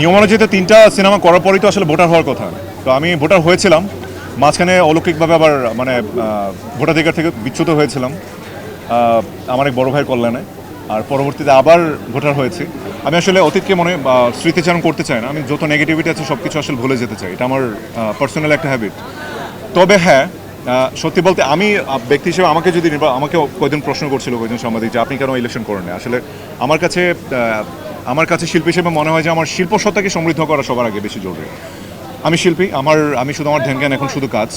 নিয়ম অনুযায়ী তো 3টা সিনেমা করার পরেই তো আসলে ভোটার হওয়ার কথা। তো আমি ভোটার হয়েছিলাম, মাঝখানে অলৌকিকভাবে আবার মানে ভোটাধিকার থেকে বিচ্যুত হয়েছিলাম আমার এক বড় ভাইয়ের কল্যাণে। আর পরবর্তীতে আবার ভোটার হয়েছি। আমি আসলে অতীতকে স্মৃতিচারণ করতে চাই না। আমি যত নেগেটিভিটি আছে সব কিছু আসলে ভুলে যেতে চাই। এটা আমার পার্সোনাল একটা হ্যাবিট। তবে হ্যাঁ, সত্যি বলতে আমি ব্যক্তি হিসেবে আমাকে কয়জন প্রশ্ন করছিল কয়জন সাংবাদিক যে আপনি কেন ইলেকশন করেন না। আসলে আমার কাছে শিল্পী হিসেবে মনে হয় যে আমার শিল্প সত্তাকে সমৃদ্ধ করা সবার আগে বেশি জরুরি। আমি শিল্পী, আমি শুধু আমার ধ্যান জ্ঞান এখন শুধু কাজ।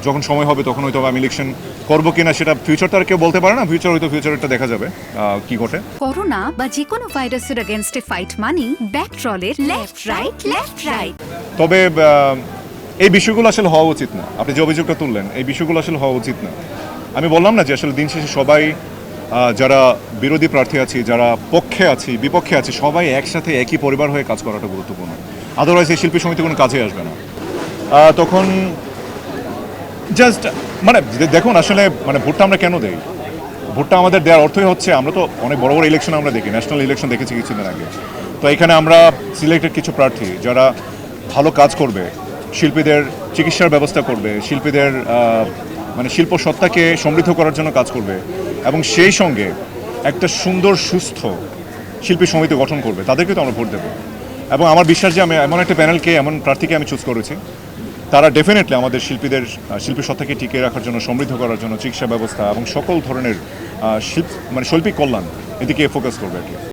যখন সময় হবে তখন হয়তো আমি ইলেকশন করবো কিনা সেটা ফিউচার তো আর কেউ বলতে পারে না। ফিউচারটা দেখা যাবে কি ঘটে। করোনা বা যে কোনো ভাইরাসের এগেইনস্টে ফাইট মানি ব্যাকট্রলের লেফট রাইট। তবে এই বিষয়গুলো আসলে হওয়া উচিত না। আপনি যে অভিযোগটা তুললেন এই বিষয়গুলো আসলে হওয়া উচিত না। আমি বললাম না যে আসলে দিন শেষে সবাই যারা বিরোধী প্রার্থী আছি, যারা পক্ষে আছি বিপক্ষে আছি, সবাই একসাথে একই পরিবার হয়ে কাজ করাটা গুরুত্বপূর্ণ। আদারওয়াইজ এই শিল্পী সমিতি কোনো কাজে আসবে না। তখন জাস্ট দেখুন আসলে ভোটটা আমরা কেন দেই? ভোটটা আমাদের দেওয়ার অর্থই হচ্ছে আমরা তো অনেক বড় বড় ইলেকশন আমরা দেখি, ন্যাশনাল ইলেকশন দেখেছি কিছুদিন আগে। তো এখানে আমরা সিলেক্টেড কিছু প্রার্থী যারা ভালো কাজ করবে, শিল্পীদের চিকিৎসার ব্যবস্থা করবে, শিল্পীদের শিল্প সত্তাকে সমৃদ্ধ করার জন্য কাজ করবে এবং সেই সঙ্গে একটা সুন্দর সুস্থ শিল্পী সমিতি গঠন করবে, তাদেরকে তো আমরা ভোট দেবো। এবং আমার বিশ্বাস যে আমি এমন প্রার্থীকে আমি চুজ করেছি, তারা ডেফিনেটলি আমাদের শিল্পী সত্তাকে টিকিয়ে রাখার জন্য, সমৃদ্ধ করার জন্য চিকিৎসা ব্যবস্থা এবং সকল ধরনের শৈল্পিক কল্যাণ এদিকে ফোকাস করবে আর কি।